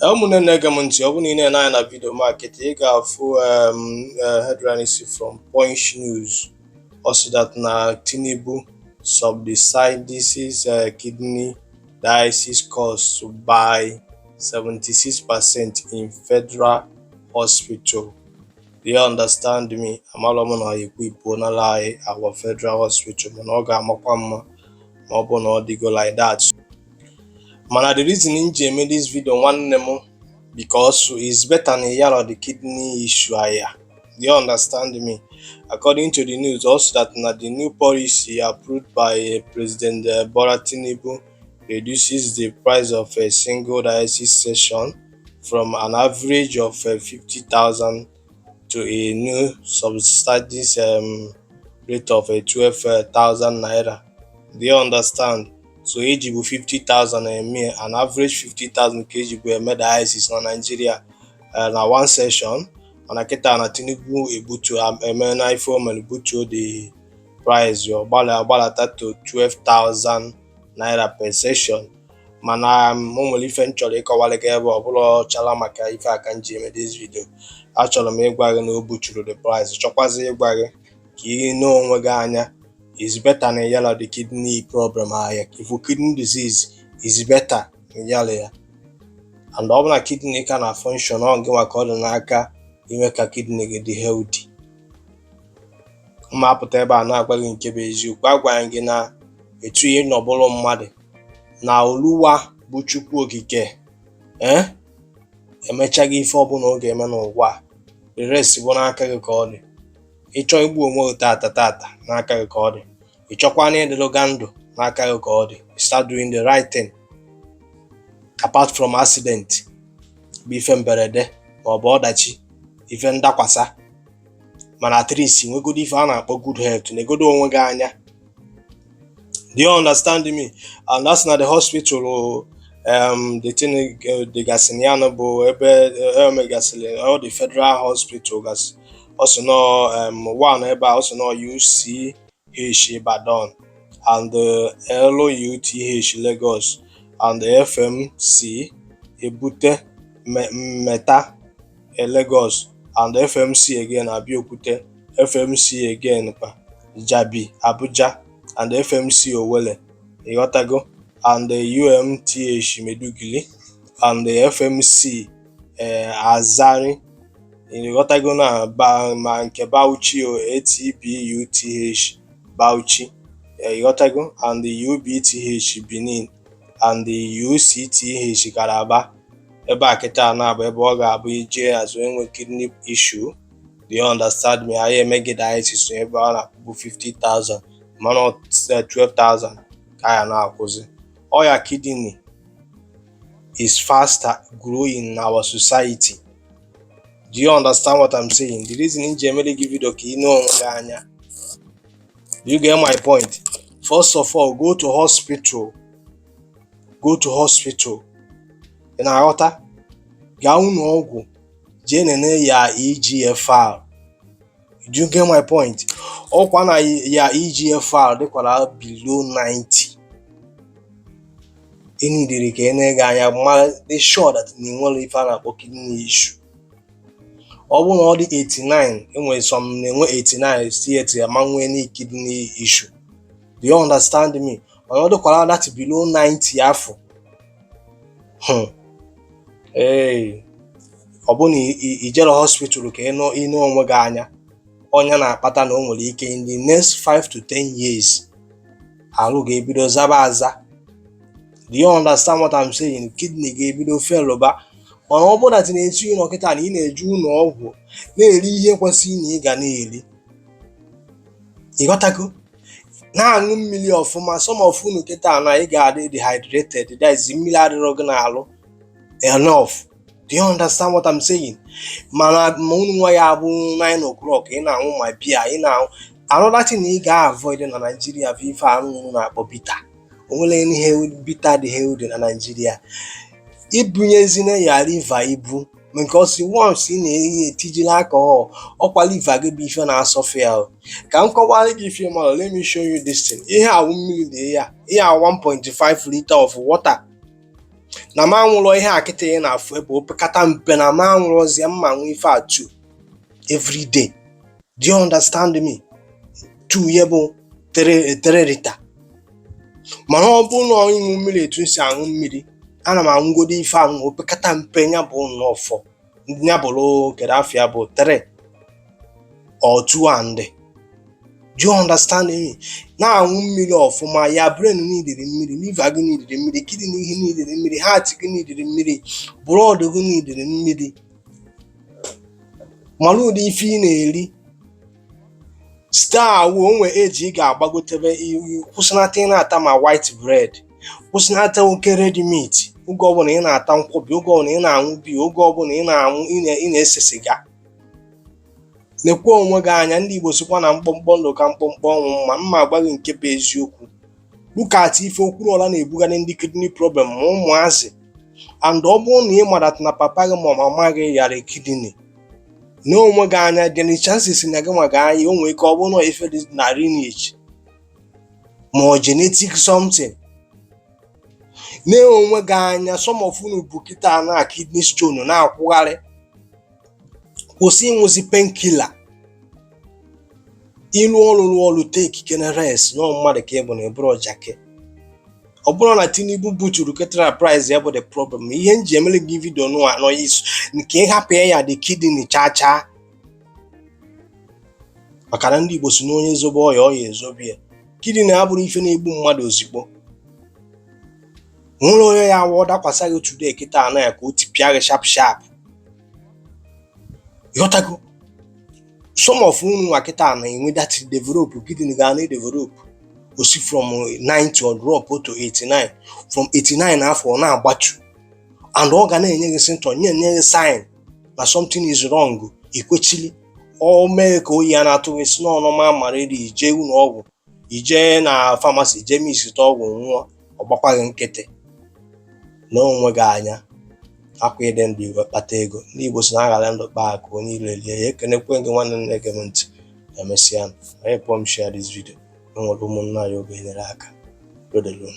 ụmụnne na-ege m ntị, ọ bụ niile na na vidio market ị ga-afụ headline isi from Punch News also that na Tinubu Subsidises Kidney Dialysis costs by 76% in federal hospital. Do you understand me? Amala m na ekwu ipo na lai our federal hospital mana ọ ga-amakwa mma ma ọ bụ na ọ dịgo like that. Mana the reason nji eme this video nwanne m because it's better na yaro the kidney issue here. Do you understand me? According to the news also that na the new policy approved by President Bola Tinubu reduces the price of a single dialysis session from an average of 50,000 to a new subsidies rate of 12,000 naira. Do you understand? So eGFR 50,000 an average 50,000 kg dialysis na Nigeria na one session. Mana kita na Tinubu ebutu na ifo ebutu the price yo gbalata to 12,000 naira per session. Mana nwere ife nchọrọ ịkọwara gị ebe ọbụla chala maka ife aka nji eme this video. Achọrọ m ịgwa gị na o buchuru the price, chọkwazi ịgwa gị ka ị nọ onwe gị anya. It's better na yellow the kidney problem here. If kidney disease is better in yellow, and all kidney can function on give n'aka ime ka kidney get healthy. Ma pụta ebe a na-agwa gị nke bụ eziokwu, agwa gị na etu ihe n'ọbụlụ mmadụ na oluwa bụ Chukwu okike emechaghị ife ọbụla ọ ga-eme n'ụwa. The rest bụ n'aka gị ka ọ dị. Ịchọ igbu onwe tata n'aka gị ka ọ dị. Ịchọkwa na ịdịlụga ndụ n'aka gị ka ọ dị. Start doing the right thing apart from accident bụ ife mberede ma ọ bụ ọdachi, ife ndakwasa. Mana at least nwegodo ife a na-akpọ good health, negodo onwe gị anya. Do you understand me? And that's not the hospital the thing the gasiniano bụ ebe gasili all the federal hospital gas also no one ebe also no UCH Ibadan and the LOUTH Lagos and the FMC Ebute Meta Lagos and the FMC again Abeokuta, FMC again Jabi Abuja and the FMC Owele Igotago and the UMTH Medugili and the FMC Azari Igotago na ma nke Bauchi o ATBUTH Bauchi Igotago and the UBTH Benin and the UCTH Calabar. Ebe akita na ebe ọ ga-abụ ije azụ enwe kidney issue. Do you understand me? I make dialysis ebe ọ na-akpụ 50,000 mana 12,000 ka ya na-akwụzi. Our kidney is faster growing in our society. Do you understand what I'm saying? The reason in generally give you the key no. You get my point? First of all, go to hospital. Go to hospital. In our water, gown ogu, jenene ya eGFR. Do you get my point? Or when ya eGFR they call below 90. Any they sure that ni nwere ife na kidney issue. Ọ bụ na ọ dị 89, enwe some na-enwe 89 still amanwe any kidney issue. Do you understand me? Another kwala that below 90 afọ. Hey, ọ bụ na ijere hospital ka ịnọ onwe gị anya. Onya na-akpata na o nwere ike in the next 5 to 10 years arụ ga-ebido zaba aza. Do you understand what I'm saying? Kidney ga-ebido fail ba. Mana ọ bụ na na-etu ị nọkịta na ị na-eju ụlọ ọgwụ na-eri ihe kwesịrị na ị ga na-eri. Ịghọtago? Na-aṅụ mmiri ọfụma. Some of unu kịta na ị ga-adị dehydrated. That is mmiri adịrọ gị n'alụ enough. Do you understand what I'm saying? Mana unu nwa ya bụ 9 o'clock ị na-aṅụ ma bia ị na-aṅụ. Another thing ị ga-avoid na Nigeria bụ ife aṅụ na-akpọ bitter. Onwere ihe bitter dị healthy na Nigeria. Ibunyezine ya liver ibu because once ị na-etijila alcohol ọkwa liver gị bụ ife na-asọfịa. Ka m kọwara gị ife mara, let me show you this thing. Ihe awụ mmiri dị ya, ihe 1.5 liter of water. na ma nwụrụ ihe akịta ị na-afụ ebe opekata mpe na ma nwụrụzie mma nwe ife atu every day. Do you understand me? 2 ye bụ 3 lita. Mana ọ bụ na ịṅụ mmiri etu si aṅụ mmiri, ana m aṅụgodo ife aṅụ opekata mpe ya bụ nnọọ ya bụrụ kedu afịa bụ 3 or 2 and. Do you understand me? Na-aṅụ mmiri ọfụma, ya brain n'idiri mmiri, liver gị n'idiri mmiri, kidney gị n'idiri mmiri, heart gị n'idiri mmiri, blood gị n'idiri mmiri. Mara ụdị ife ị na-eri. Star onwe eji ị ga-agbagotebe kwụsịnata ị na-ata ma white bread, kwụsịnata oke red meat, oge ọbụla ị na-ata nkwọbi, oge ọbụla ị na-aṅụ biya, oge ọbụla ị na-ese siga. Nekwa onwe gị anya. Ndị Igbo sikwa na mkpọmkpọ ndụ ka mkpọmkpọ ọnwụ mma. Mma agwa gị nke bụ eziokwu. Lukati ife Okwuluọra na-ebugharị ndị kidney problem ma ụmụazị. And ọ bụrụ na ị madata na papa gị ma mama gị yara kidney, na onwe gị anya, the chances na gị nwa gị anya o nwere ike ọ bụrụ na ife dị na lineage ma ọ genetic something. Na onwe gị anya, some of unu bụ kịta na kidney stone na-akwụgharị. Kwụsị ịṅụzi painkiller. Ịlụ ọrụ take kene rest na mmadụ ka ịbụ na eburu ọjake. Ọ bụrụ na Tinubu buturu ketara price ya bụ the problem. Ihe nji emere gị video no is nke ịhapụ ya the kidney cha. Maka na ndị Igbo si na onye zobe ọya ezobe ya. Kidney abụrụ ife na-egbu mmadụ ozigbo. Nwere onye ya awọ dakwasa gị today kịta ana ya ka o tipịa gị sharp. Yotago. Some of unu wakita na-enwe that develop kidney ga na-develop osi from 90 or drop to 89, from 89 afọ na-agbatu, and ọ ga na-enye gị symptom, nye gị sign na something is wrong. Ikwechili o mee ka oyi ya na-atụ gị si n'ọnụma mara eri, ije ụlọ ọgwụ, ije na pharmacy, ije misita ọgwụ nwụọ, ọ gbakwa gị nkịtị na onwe gị anya. Akwa ide ndị Igbo kpata ego. Ndị Igbo si na aghara ndụ kpaa akụ onye ilelie ya. Ekenekwe gị nwanne nne gị ntị. Emesịa, anyị pụọ m share this video. Enwere ụmụnna ya oge nyere aka. Dodelu.